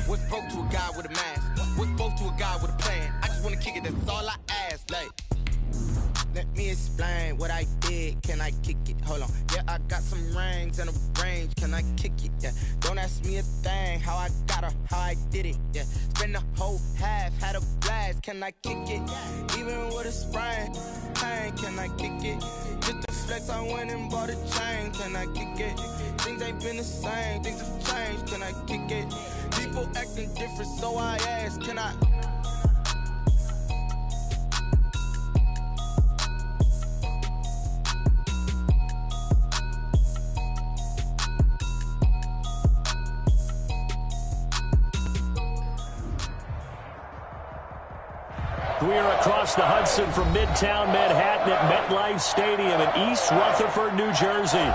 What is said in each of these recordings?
What's broke to a guy with a mask? What's broke to a guy with a plan? I just wanna kick it, that's all I ask. Like, let me explain what I did. Can I kick it? Hold on. Yeah, I got some rings and a range. Can I kick it? Yeah. Don't ask me a thing. How I got her, how I did it. Yeah. Spend the whole half, had a blast. Can I kick it? Even with a sprain, pain. Can I kick it? Just the flex, I went and bought a chain. Can I kick it? Things ain't been the same. Things have changed. Can I kick it? People acting different, so I ask. Can I? We are across the Hudson from Midtown Manhattan at MetLife Stadium in East Rutherford, New Jersey.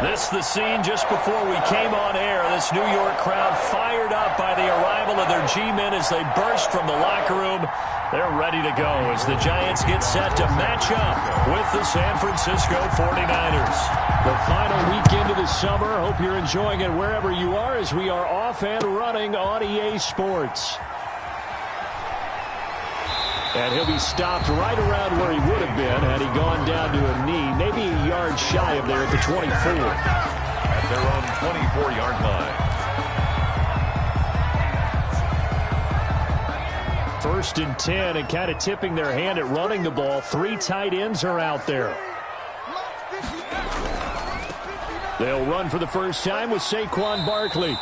This is the scene just before we came on air. This New York crowd fired up by the arrival of their G-men as they burst from the locker room. They're ready to go as the Giants get set to match up with the San Francisco 49ers. The final weekend of the summer. Hope you're enjoying it wherever you are as we are off and running on EA Sports. And he'll be stopped right around where he would have been had he gone down to a knee, maybe a yard shy of there at the 24. At their own 24-yard line. First and 10, and kind of tipping their hand at running the ball. 3 tight ends are out there. They'll run for the first time with Saquon Barkley.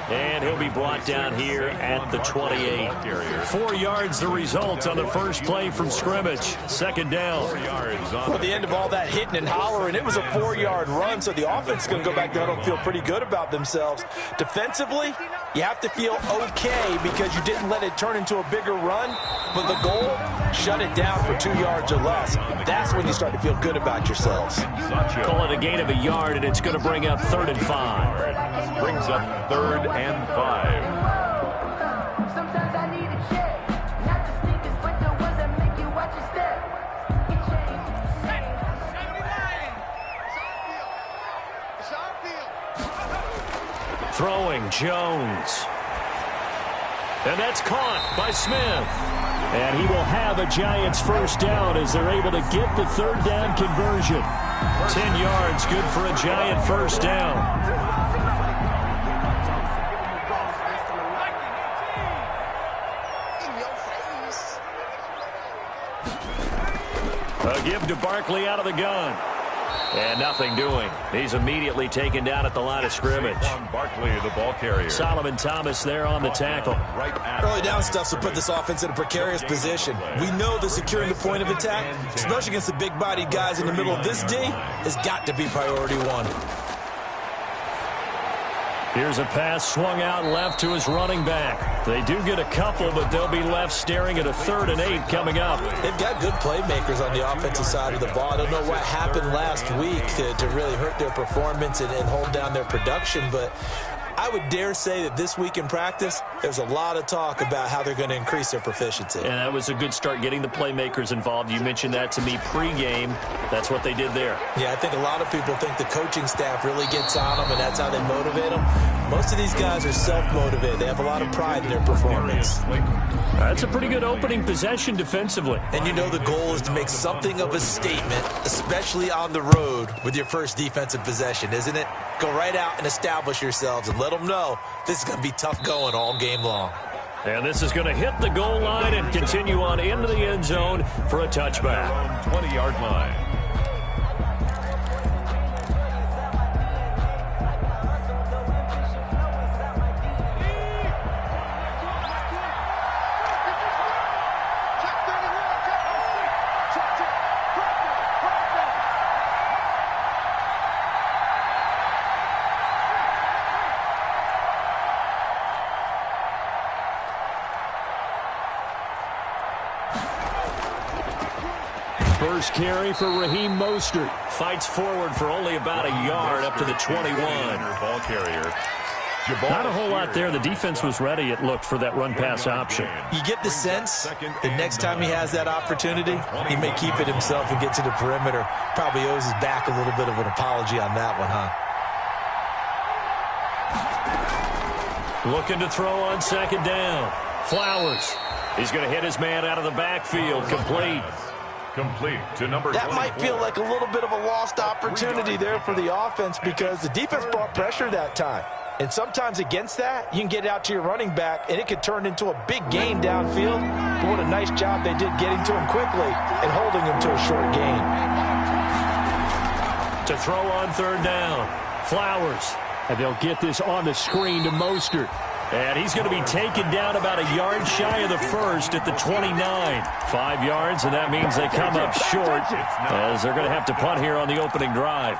And he'll be brought down here at the 28. 4 yards the result on the first play from scrimmage. Second down. 4 yards on the end of all that hitting and hollering. It was a 4-yard run, so the offense is going to go back down and feel pretty good about themselves. Defensively, you have to feel okay because you didn't let it turn into a bigger run. But the goal, shut it down for 2 yards or less. That's when you start to feel good about yourselves. Call it a gain of a yard, and it's going to bring up 3rd and 5. Brings up 3rd and 5. Sometimes I need a check, not the sneakers, but the ones that make you watch your step. Get changed. 79. Throwing Jones. And that's caught by Smith. And he will have a Giants first down as they're able to get the 3rd down conversion. 10 yards, good for a Giant first down. A give to Barkley out of the gun. And nothing doing. He's immediately taken down at the line of scrimmage. Barkley, the ball carrier. Solomon Thomas there on the tackle. Early down stuff to put this offense in a precarious position. We know that securing the point of attack, especially against the big-bodied guys in the middle of this D, has got to be priority 1. Here's a pass swung out left to his running back. They do get a couple, but they'll be left staring at a 3rd and 8 coming up. They've got good playmakers on the offensive side of the ball. I don't know what happened last week to really hurt their performance and hold down their production, but I would dare say that this week in practice, there's a lot of talk about how they're going to increase their proficiency. And that was a good start getting the playmakers involved. You mentioned that to me pregame. That's what they did there. Yeah, I think a lot of people think the coaching staff really gets on them, and that's how they motivate them. Most of these guys are self-motivated. They have a lot of pride in their performance. That's a pretty good opening possession defensively. And you know the goal is to make something of a statement, especially on the road with your first defensive possession, isn't it? Go right out and establish yourselves and let them know this is going to be tough going all game long. And this is going to hit the goal line and continue on into the end zone for a touchback. 20-yard line. First carry for Raheem Mostert. Fights forward for only about a yard up to the 21. Ball carrier. Not a whole lot there. The defense was ready, it looked, for that run-pass option. You get the sense that next time he has that opportunity, he may keep it himself and get to the perimeter. Probably owes his back a little bit of an apology on that one, huh? Looking to throw on second down. Flowers. He's going to hit his man out of the backfield. Complete. Complete to number That 24. might feel like a little bit of a lost opportunity there for the offense because the defense brought pressure that time. And sometimes against that, you can get it out to your running back, and it could turn into a big gain downfield. But what a nice job they did getting to him quickly and holding him to a short gain. To throw on third down. Flowers. And they'll get this on the screen to Mostert. And he's going to be taken down about a yard shy of the first at the 29. 5 yards, and that means they come up short as they're going to have to punt here on the opening drive.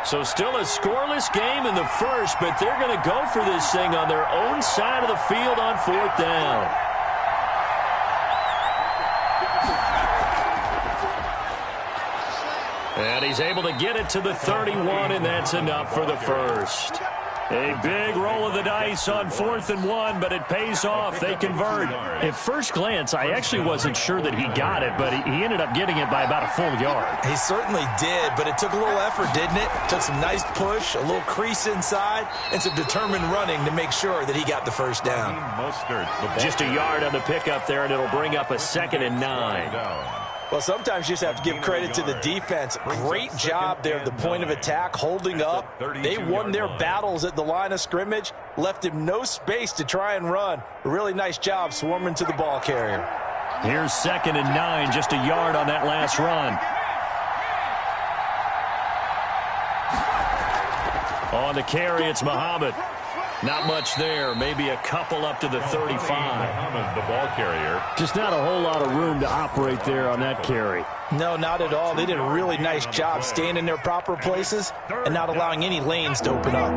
So still a scoreless game in the first, but they're going to go for this thing on their own side of the field on fourth down. And he's able to get it to the 31, and that's enough for the first. A big roll of the dice on 4th and 1, but it pays off. They convert. At first glance, I actually wasn't sure that he got it, but he ended up getting it by about a full yard. He certainly did, but it took a little effort, didn't it? Took some nice push, a little crease inside, and some determined running to make sure that he got the first down. Just a yard on the pickup there, and it'll bring up a 2nd and 9. Well, sometimes you just have to give credit to the defense. Great job there at the point of attack, holding up. They won their battles at the line of scrimmage, left him no space to try and run. A really nice job swarming to the ball carrier. Here's 2nd and 9, just a yard on that last run. On the carry, it's Muhammad. Not much there, maybe a couple up to the 35. Muhammad, the ball carrier. Just not a whole lot of room to operate there on that carry. No, not at all. They did a really nice job staying in their proper places and not allowing any lanes to open up.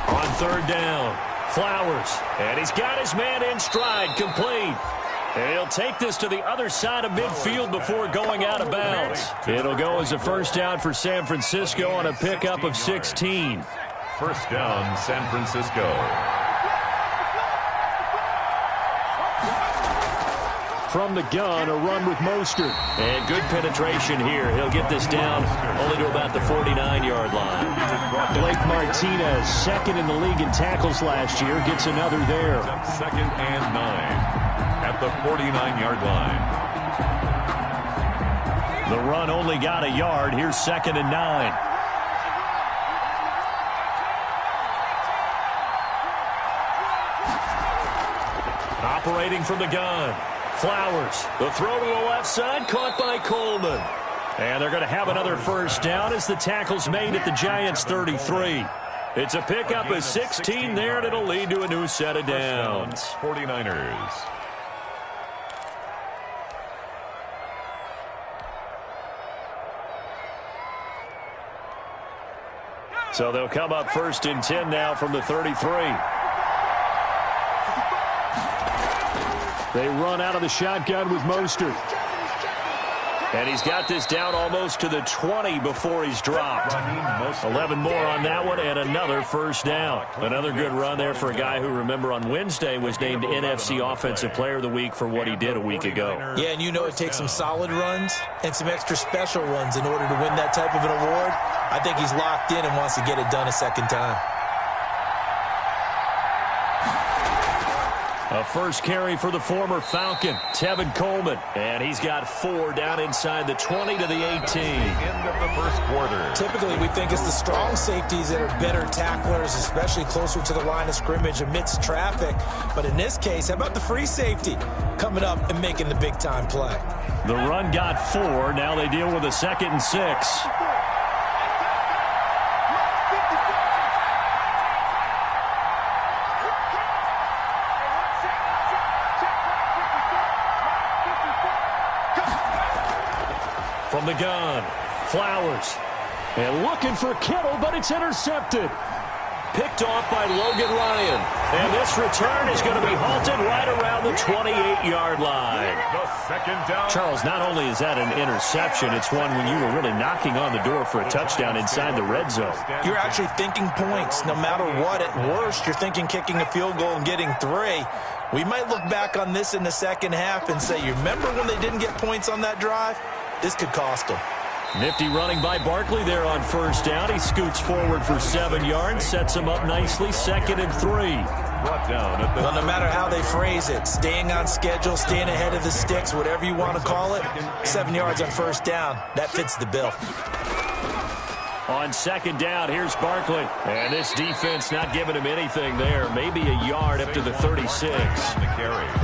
On third down. Flowers, and he's got his man in stride, complete. And he'll take this to the other side of midfield before going out of bounds. It'll go as a first down for San Francisco on a pickup of 16. First down, San Francisco. From the gun, a run with Mostert. And good penetration here. He'll get this down only to about the 49-yard line. Blake Martinez, 2nd in the league in tackles last year, gets another there. 2nd and 9 at the 49-yard line. The run only got a yard. Here's 2nd and 9. Operating from the gun. Flowers. The throw to the left side, caught by Coleman. And they're going to have another first down as the tackle's made at the Giants' 33. It's a pickup of 16 there, and it'll lead to a new set of downs. 49ers. So they'll come up 1st and 10 now from the 33. They run out of the shotgun with Mostert. And he's got this down almost to the 20 before he's dropped. 11 more on that one and another first down. Another good run there for a guy who, remember, on Wednesday was named NFC Offensive Player of the Week for what he did a week ago. Yeah, and you know it takes some solid runs and some extra special runs in order to win that type of an award. I think he's locked in and wants to get it done a second time. A first carry for the former Falcon, Tevin Coleman. And he's got 4 down inside the 20 to the 18. End of the first quarter. Typically, we think it's the strong safeties that are better tacklers, especially closer to the line of scrimmage amidst traffic. But in this case, how about the free safety coming up and making the big-time play? The run got 4. Now they deal with a 2nd and 6. From the gun, Flowers. And looking for Kittle, but it's intercepted. picked off by Logan Ryan. And this return is going to be halted right around the 28-yard line. The second down. Charles, not only is that an interception, it's one when you were really knocking on the door for a touchdown inside the red zone. You're actually thinking points. No matter what, at worst, you're thinking kicking a field goal and getting 3. We might look back on this in the second half and say, you remember when they didn't get points on that drive? This could cost them. Nifty running by Barkley there on first down. He scoots forward for 7 yards, sets him up nicely, 2nd and 3. Brought down at the Well, no matter how they phrase it, staying on schedule, staying ahead of the sticks, whatever you want to call it, 7 yards on first down, that fits the bill. On 2nd down, here's Barkley. And this defense not giving him anything there. Maybe a yard up to the 36.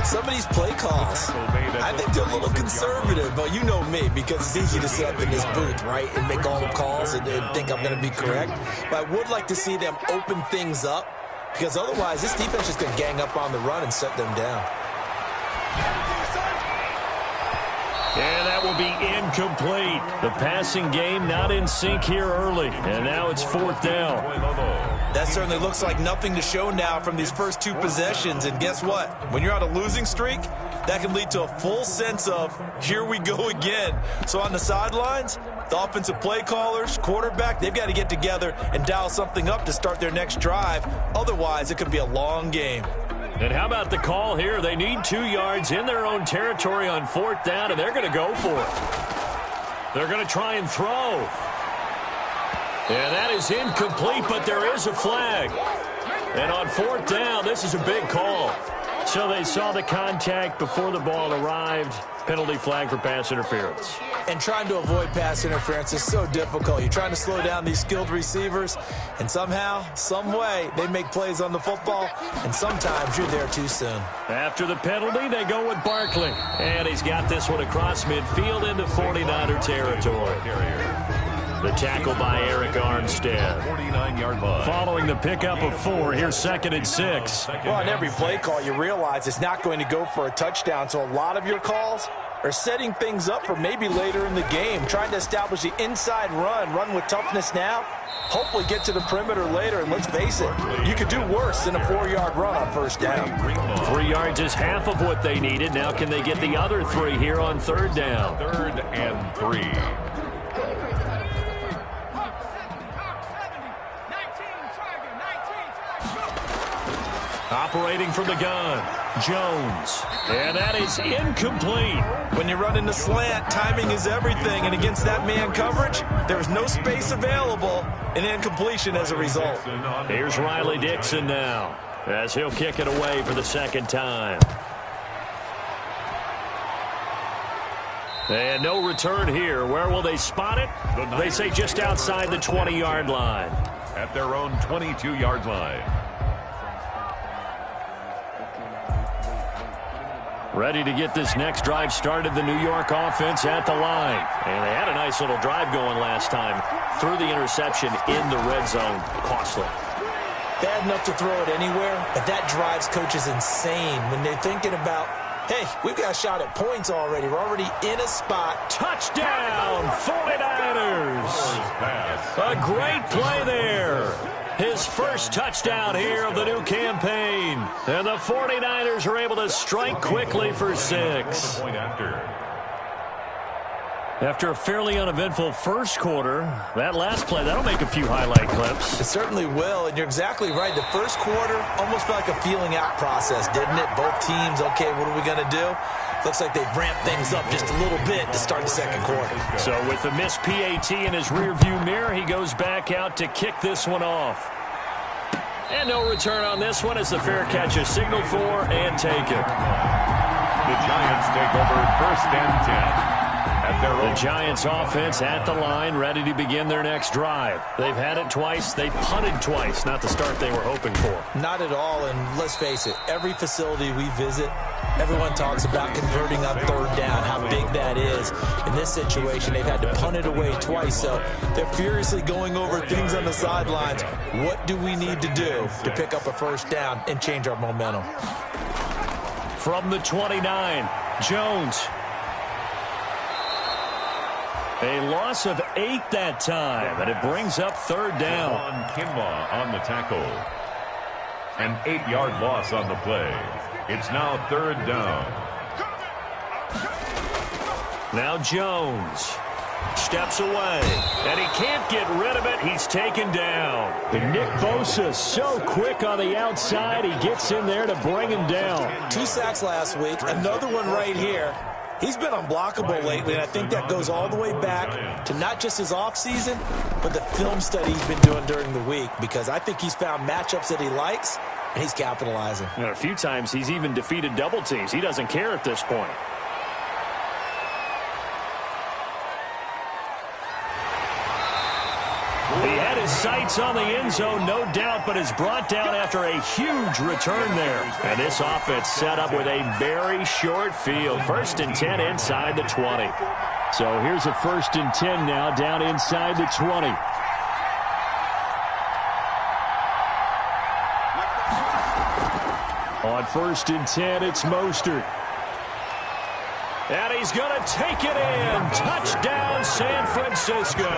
Some of these play calls, I think they're a little conservative, but you know me, because it's easy to sit up in this booth, right, and make all the calls and think I'm going to be correct. But I would like to see them open things up, because otherwise this defense is going to gang up on the run and shut them down. And that will be incomplete. The passing game not in sync here early. And now it's 4th down. That certainly looks like nothing to show now from these first 2 possessions. And guess what? When you're on a losing streak, that can lead to a full sense of, here we go again. So on the sidelines, the offensive play callers, quarterback, they've got to get together and dial something up to start their next drive. Otherwise, it could be a long game. And how about the call here? They need 2 yards in their own territory on 4th down, and they're going to go for it. They're going to try and throw. And that is incomplete, but there is a flag. And on 4th down, this is a big call. So they saw the contact before the ball arrived. Penalty flag for pass interference. And trying to avoid pass interference is so difficult. You're trying to slow down these skilled receivers, and somehow, some way, they make plays on the football, and sometimes you're there too soon. After the penalty, they go with Barkley. And he's got this one across midfield into 49er territory. The tackle by Eric Armstead. 49-yard line. Following the pickup of 4, here's 2nd and 6. Well, on every play call, you realize it's not going to go for a touchdown, so a lot of your calls are setting things up for maybe later in the game, trying to establish the inside run with toughness now, hopefully get to the perimeter later, and let's face it, you could do worse than a 4-yard run on first down. 3 yards is half of what they needed. Now can they get the other 3 here on 3rd down? 3rd and 3. Operating from the gun, Jones. And that is incomplete. When you run in the slant, timing is everything. And against that man coverage, there's no space available. And incompletion as a result. Here's Riley Dixon now, as he'll kick it away for the 2nd time. And no return here. Where will they spot it? They say just outside the 20-yard line. At their own 22-yard line. Ready to get this next drive started, the New York offense at the line. And they had a nice little drive going last time. Threw the interception in the red zone. Costly. Bad enough to throw it anywhere, but that drives coaches insane when they're thinking about, hey, we've got a shot at points already. We're already in a spot. Touchdown, 49ers. A great play there. His first touchdown here of the new campaign. And the 49ers are able to strike quickly for 6. After a fairly uneventful first quarter, that last play, that'll make a few highlight clips. It certainly will, and you're exactly right. The first quarter almost felt like a feeling out process, didn't it? Both teams, okay, what are we going to do? Looks like they've ramped things up just a little bit to start the second quarter. So with the missed PAT in his rearview mirror, he goes back out to kick this one off. And no return on this one as the fair catch is signaled for and taken. The Giants take over 1st and 10. The Giants offense at the line, ready to begin their next drive. They've had it twice. They've punted twice. Not the start they were hoping for. Not at all, and let's face it, every facility we visit, everyone talks about converting on 3rd down, how big that is. In this situation, they've had to punt it away twice, so they're furiously going over things on the sidelines. What do we need to do to pick up a 1st down and change our momentum? From the 29, Jones. A loss of 8 that time, and it brings up third down. Kinlaw on the tackle. An 8-yard loss on the play. It's now third down. Now Jones steps away, and he can't get rid of it. He's taken down. Nick Bosa so quick on the outside. He gets in there to bring him down. 2 sacks last week, another one right here. He's been unblockable lately, and I think that goes all the way back to not just his offseason, but the film study he's been doing during the week, because I think he's found matchups that he likes, and he's capitalizing. You know, a few times he's even defeated double teams. He doesn't care at this point. He had his sights on the end zone, no doubt, but is brought down after a huge return there. And this offense set up with a very short field. 1st and 10 inside the 20. So here's a 1st and 10 now down inside the 20. On 1st and 10, it's Mostert. And he's going to take it in. Touchdown, San Francisco.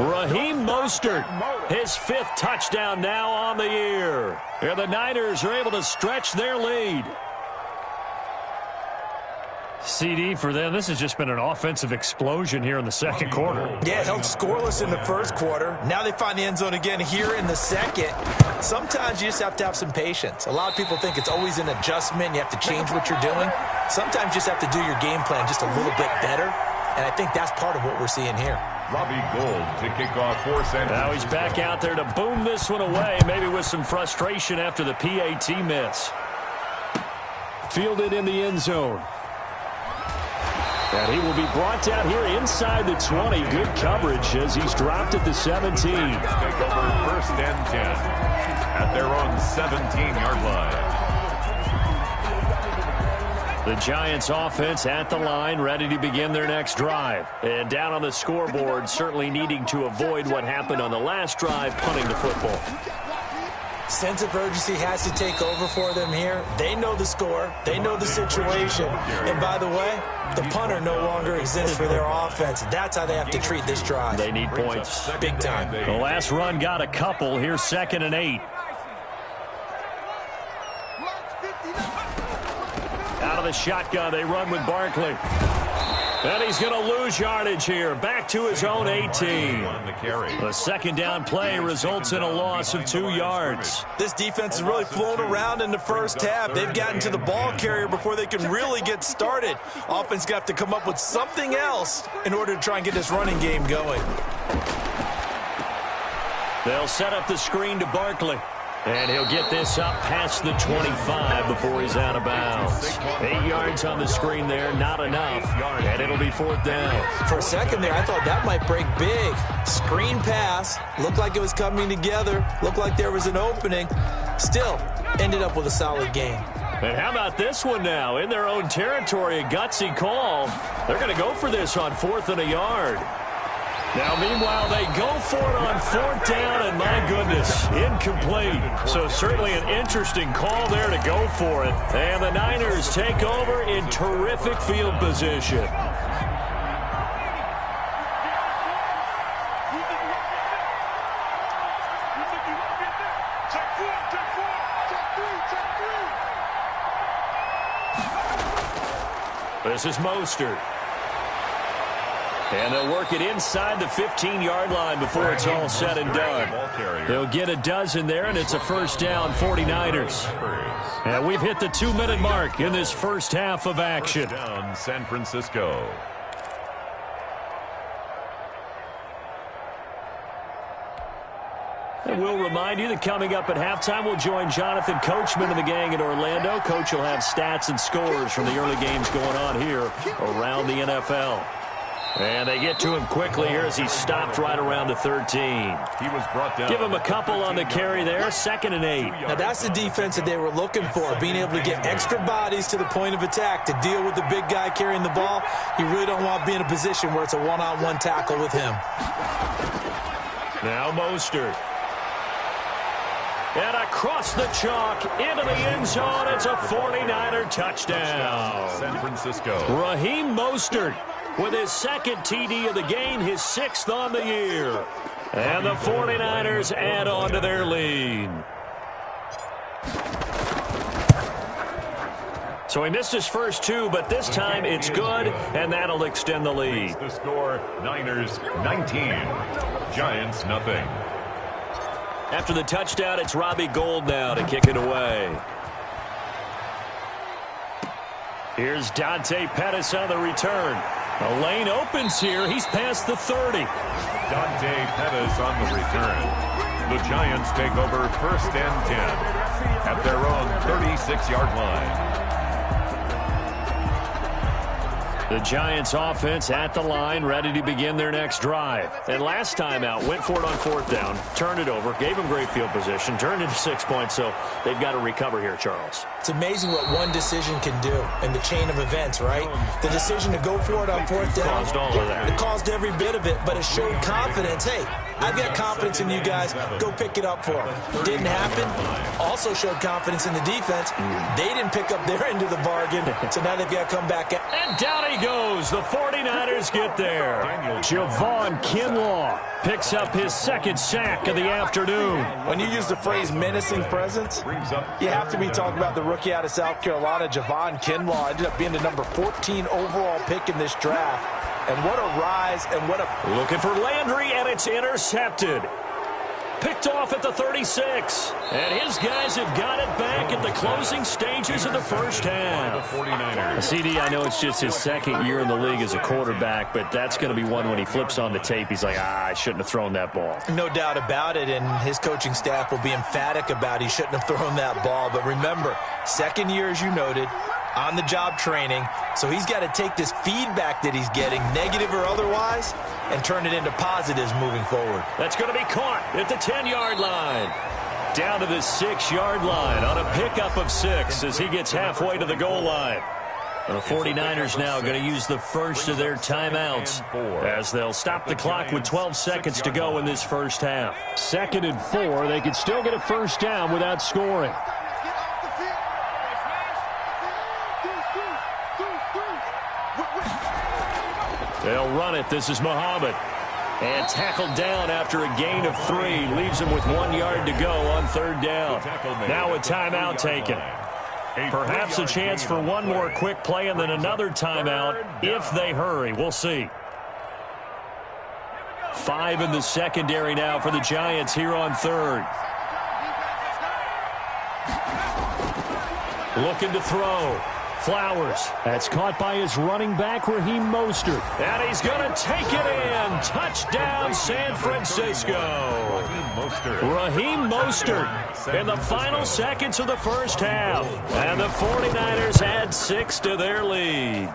Raheem Mostert, his 5th touchdown now on the year. And the Niners are able to stretch their lead. CD for them, this has just been an offensive explosion here in the second quarter. Yeah, held scoreless in the first quarter. Now they find the end zone again here in the second. Sometimes you just have to have some patience. A lot of people think it's always an adjustment. You have to change what you're doing. Sometimes you just have to do your game plan just a little bit better. And I think that's part of what we're seeing here. Robbie Gould to kick off for San Francisco. Now he's back out there to boom this one away, maybe with some frustration after the PAT miss. Fielded in the end zone. And he will be brought down here inside the 20. Good coverage as he's dropped at the 17. Take over 1st and 10 at their own 17-yard line. The Giants offense at the line, ready to begin their next drive. And down on the scoreboard, certainly needing to avoid what happened on the last drive, punting the football. Sense of urgency has to take over for them here. They know the score. They know the situation. And by the way, the punter no longer exists for their offense. That's how they have to treat this drive. They need points. Big time. The last run got a couple. Here's 2nd and 8. Out of the shotgun, they run with Barkley. And he's going to lose yardage here. Back to his own 18. The 2nd down play results in a loss of 2 yards. This defense has really flown around in the first half. They've gotten to the ball carrier before they can really get started. Offense got to come up with something else in order to try and get this running game going. They'll set up the screen to Barkley. And he'll get this up past the 25 before he's out of bounds. 8 yards on the screen there, not enough. And it'll be 4th down. For a second there, I thought that might break big. Screen pass. Looked like it was coming together. Looked like there was an opening. Still, ended up with a solid game. And how about this one now? In their own territory, a gutsy call. They're going to go for this on 4th and a yard. Now, meanwhile, they go for it on 4th down, and my goodness, incomplete. So certainly an interesting call there to go for it. And the Niners take over in terrific field position. This is Mostert. And they'll work it inside the 15-yard line before it's all said and done. They'll get a dozen there, and it's a 1st down, 49ers. And we've hit the 2-minute mark in this first half of action. 1st down, San Francisco. And we'll remind you that coming up at halftime, we'll join Jonathan Coachman and the gang in Orlando. Coach will have stats and scores from the early games going on here around the NFL. And they get to him quickly here as he stopped right around the 13. He was brought down. Give him a couple on the carry there. 2nd and 8. Now that's the defense that they were looking for, being able to get extra bodies to the point of attack to deal with the big guy carrying the ball. You really don't want to be in a position where it's a one-on-one tackle with him. Now Mostert. And across the chalk into the end zone. It's a 49er touchdown. San Francisco. Raheem Mostert with his second TD of the game, his 6th on the year. And the 49ers add on to their lead. So he missed his first 2, but this time it's good, and that'll extend the lead. The score, Niners 19, Giants nothing. After the touchdown, it's Robbie Gould now to kick it away. Here's Dante Pettis on the return. The lane opens here. He's past the 30. Dante Pettis on the return. The Giants take over 1st and 10 at their own 36-yard line. The Giants offense at the line, ready to begin their next drive. And last time out, went for it on 4th down, turned it over, gave them great field position, turned into 6 points, so they've got to recover here, Charles. It's amazing what one decision can do in the chain of events, right? The decision to go for it on 4th down. Caused all of that. It caused every bit of it, but it showed confidence. Hey, I've got confidence in you guys. Go pick it up for them. Didn't happen. Also showed confidence in the defense. They didn't pick up their end of the bargain, so now they've got to come back. And down he goes. The 49ers get there. Javon Kinlaw picks up his 2nd sack of the afternoon. When you use the phrase menacing presence, you have to be talking about the rookie out of South Carolina, Javon Kinlaw. Ended up being the number 14 overall pick in this draft. And what a rise and what a... Looking for Landry, and it's intercepted. Picked off at the 36. And his guys have got it back at the closing stages of the first half. CD, I know it's just his 2nd year in the league as a quarterback, but that's going to be one when he flips on the tape. He's like, I shouldn't have thrown that ball. No doubt about it, and his coaching staff will be emphatic about he shouldn't have thrown that ball. But remember, 2nd year, as you noted, on-the-job training, so he's got to take this feedback that he's getting, negative or otherwise, and turn it into positives moving forward. That's going to be caught at the 10-yard line. Down to the 6-yard line on a pickup of 6 as he gets halfway to the goal line. The 49ers now going to use the first of their timeouts as they'll stop the clock with 12 seconds to go in this first half. 2nd and 4, they could still get a first down without scoring. They'll run it. This is Muhammad. And tackled down after a gain of 3. Leaves him with 1 yard to go on 3rd down. Now a timeout taken. Perhaps a chance for one more quick play and then another timeout if they hurry. We'll see. 5 in the secondary now for the Giants here on 3rd. Looking to throw. Flowers. That's caught by his running back, Raheem Mostert. And he's going to take it in. Touchdown, San Francisco. Raheem Mostert in the final seconds of the first half. And the 49ers add 6 to their lead.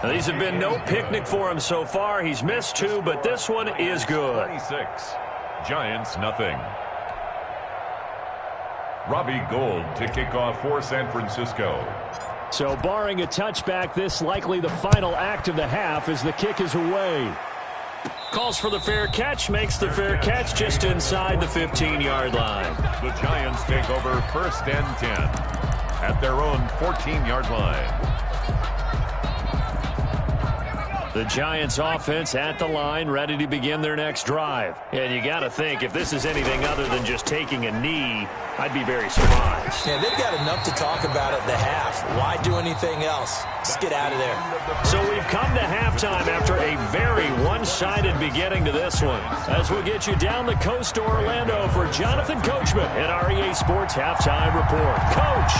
Now, these have been no picnic for him so far. He's missed 2, but this one is good. 26. Giants nothing. Robbie Gould to kick off for San Francisco. So barring a touchback, this likely the final act of the half as the kick is away. Calls for the fair catch, makes the fair catch just inside the 15-yard line. The Giants take over 1st and 10 at their own 14-yard line. The Giants offense at the line, ready to begin their next drive. And you got to think, if this is anything other than just taking a knee, I'd be very surprised. Yeah, they've got enough to talk about at the half. Why do anything else? Just get out of there. So we've come to halftime after a very one-sided beginning to this one. As we get you down the coast to Orlando for Jonathan Coachman in our EA Sports Halftime Report. Coach,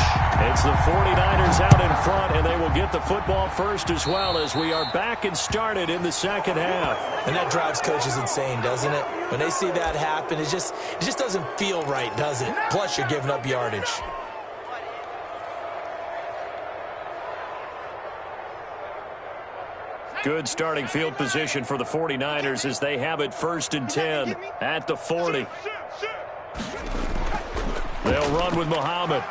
it's the 49ers out in front, and they will get the football first as well as we are back and started in the second half. And that drives coaches insane, doesn't it? When they see that happen, it just doesn't feel right, does it? Plus, you're giving up yardage. Good starting field position for the 49ers as they have it 1st and 10 at the 40. They'll run with Muhammad.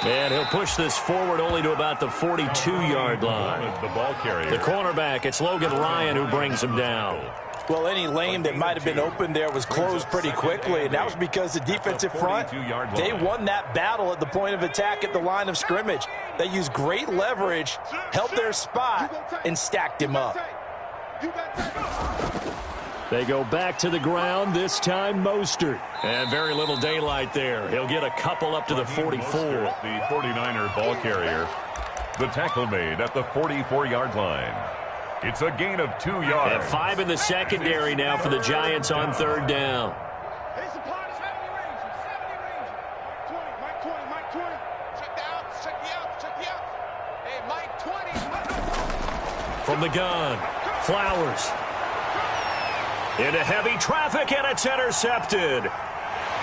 And he'll push this forward only to about the 42-yard line. The ball carrier. The cornerback, it's Logan Ryan who brings him down. Well, any lane that might have been open there was closed pretty quickly, and that was because the defensive front, they won that battle at the point of attack at the line of scrimmage. They used great leverage, held their spot, and stacked him up. They go back to the ground, this time Mostert. And very little daylight there. He'll get a couple up to the 44. The 49er ball carrier. The tackle made at the 44-yard line. It's a gain of 2 yards. And 5 in the secondary now for the Giants on third down. From the gun, Flowers. Into heavy traffic, and it's intercepted.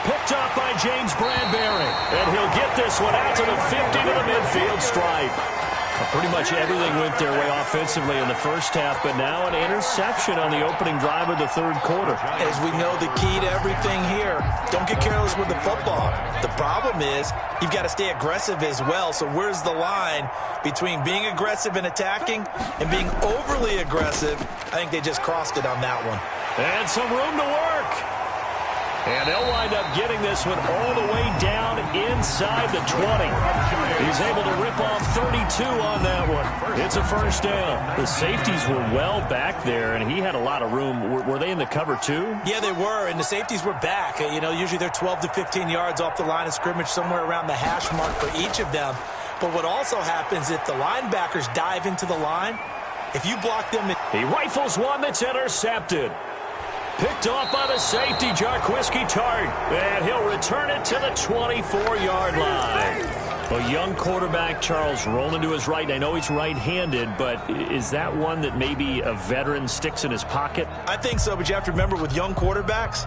Picked up by James Bradbury. And he'll get this one out to the 50 to the midfield stripe. Pretty much everything went their way offensively in the first half, but now an interception on the opening drive of the third quarter. As we know, the key to everything here, don't get careless with the football. The problem is you've got to stay aggressive as well. So where's the line between being aggressive and attacking and being overly aggressive? I think they just crossed it on that one. And some room to work. And they'll wind up getting this one all the way down inside the 20. He's able to rip off 32 on that one. It's a first down. The safeties were well back there, and he had a lot of room. Were they in the cover too? Yeah, they were, and the safeties were back. You know, usually they're 12 to 15 yards off the line of scrimmage, somewhere around the hash mark for each of them. But what also happens if the linebackers dive into the line, if you block them... He rifles one that's intercepted. Picked off by the safety, Jarquiski Tart. And he'll return it to the 24-yard line. A young quarterback, Charles, rolling to his right. I know he's right-handed, but is that one that maybe a veteran sticks in his pocket? I think so, but you have to remember with young quarterbacks,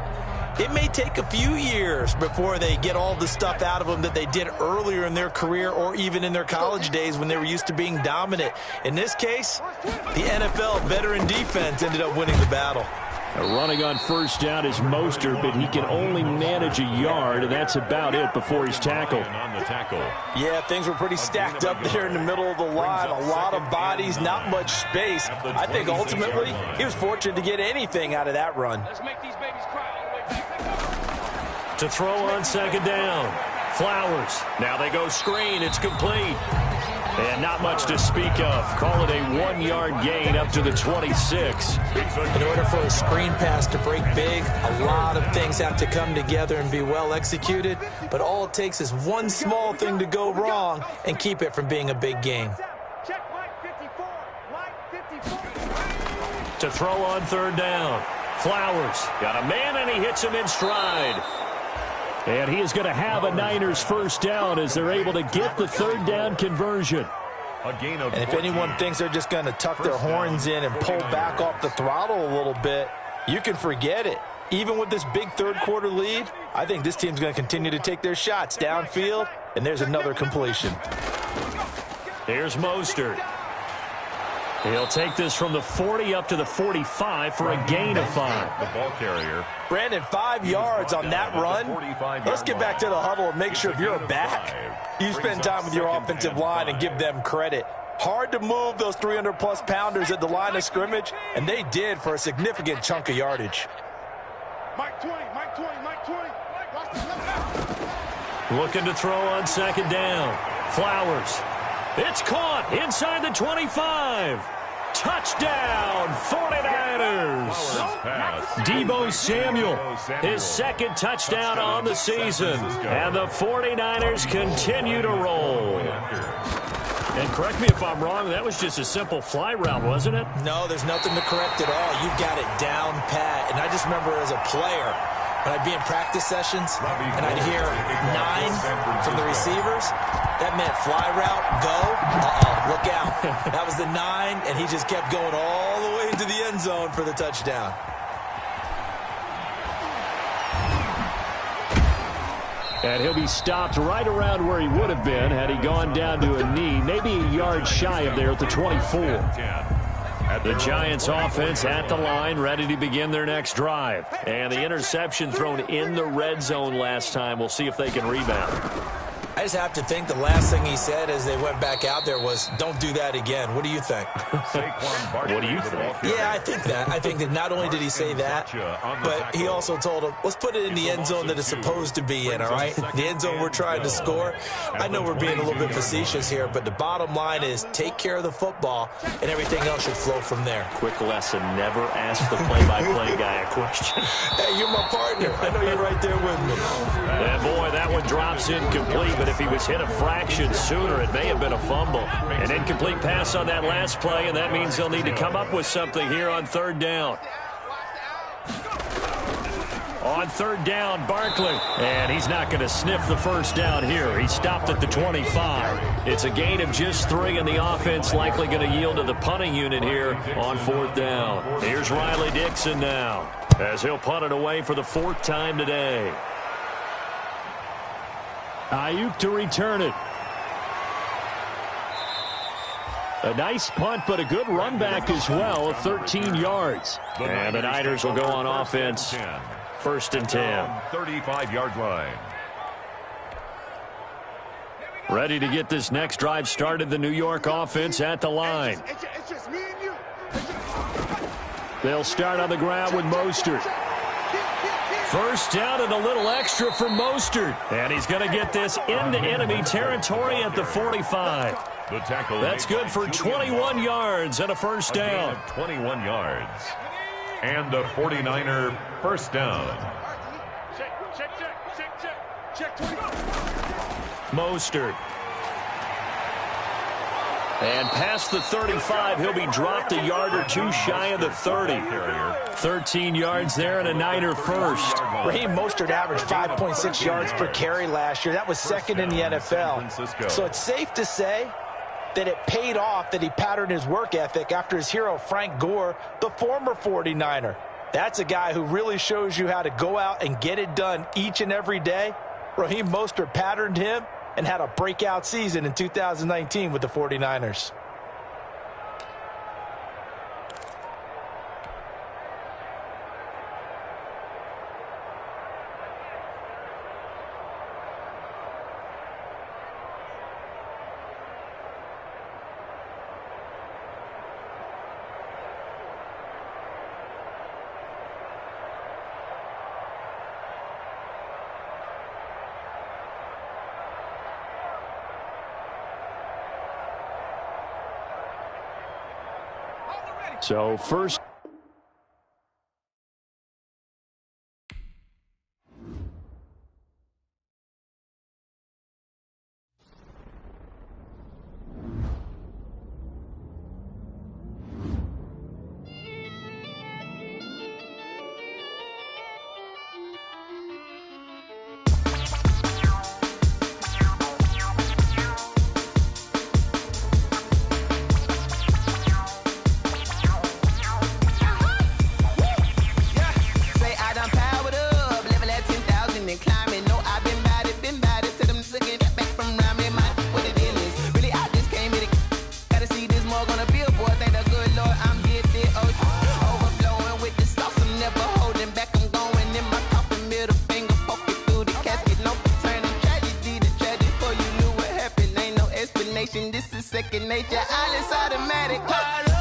it may take a few years before they get all the stuff out of them that they did earlier in their career or even in their college days when they were used to being dominant. In this case, the NFL veteran defense ended up winning the battle. Running on first down is Mostert, but he can only manage a yard, and that's about it before he's tackled. Yeah, things were pretty stacked up there in the middle of the line. A lot of bodies, not much space. I think ultimately he was fortunate to get anything out of that run. To throw on second down, Flowers. Now they go screen. It's complete. And not much to speak of. Call it a 1-yard gain up to the 26. In order for a screen pass to break big, a lot of things have to come together and be well executed. But all it takes is one small thing to go wrong and keep it from being a big game. To throw on third down, Flowers. Got a man, and he hits him in stride. And he is going to have a Niners first down as they're able to get the third down conversion. And if anyone thinks they're just going to tuck their horns in and pull back off the throttle a little bit, you can forget it. Even with this big third quarter lead, I think this team's going to continue to take their shots downfield, and there's another completion. Here's Mostert. He'll take this from the 40 up to the 45 for a gain of 5. The ball carrier. Brandon, 5 yards on that run. Let's get back to the huddle and make sure if you're back, you spend time with your offensive line and give them credit. Hard to move those 300-plus pounders at the line of scrimmage, and they did for a significant chunk of yardage. Mike 20, Mike 20, Mike 20. Looking to throw on second down. Flowers. It's caught inside the 25. Touchdown, 49ers. Deebo Samuel, his second touchdown on the season. And the 49ers continue to roll. And correct me if I'm wrong, that was just a simple fly route, wasn't it? No, there's nothing to correct at all. You've got it down pat. And I just remember as a player, when I'd be in practice sessions and I'd hear 9 from the receivers, that meant fly route, go, look out. That was the 9, and he just kept going all the way into the end zone for the touchdown. And he'll be stopped right around where he would have been had he gone down to a knee, maybe a yard shy of there at the 24. The Giants offense at the line, ready to begin their next drive. And the interception thrown in the red zone last time. We'll see if they can rebound. I just have to think the last thing he said as they went back out there was, don't do that again. What do you think? What do you think? Yeah, I think that. I think that not only did he say that, but he also told him, let's put it in the end zone that it's supposed to be in, all right? The end zone we're trying to score. I know we're being a little bit facetious here, but the bottom line is take care of the football, and everything else should flow from there. Quick lesson, never ask the play-by-play guy a question. Hey, you're my partner. I know you're right there with me. And boy, that one drops incomplete, but if he was hit a fraction sooner, it may have been a fumble. An incomplete pass on that last play, and that means they'll need to come up with something here on third down. On third down, Barkley. And he's not going to sniff the first down here. He stopped at the 25. It's a gain of just 3, and the offense likely going to yield to the punting unit here on fourth down. Here's Riley Dixon now, as he'll punt it away for the 4th time today. Ayuk to return it. A nice punt, but a good run back as well of 13 yards. And the Niners will go on offense. 1st and 10. 35-yard line. Ready to get this next drive started. The New York offense at the line. It's just me and you. They'll start on the ground with Mostert. First down and a little extra for Mostert. And he's going to get this into enemy territory at the 45. The tackle. That's good for 21 yards and a first down. 21 yards. And a 49er first down. Check 20. Mostert. And past the 35, he'll be dropped a yard or two shy of the 30. 13 yards there and a Niner first. Raheem Mostert averaged 5.6 yards per carry last year. That was 2nd in the NFL. So it's safe to say that it paid off that he patterned his work ethic after his hero Frank Gore, the former 49er. That's a guy who really shows you how to go out and get it done each and every day. Raheem Mostert patterned him and had a breakout season in 2019 with the 49ers. So first. This is second nature, all is automatic.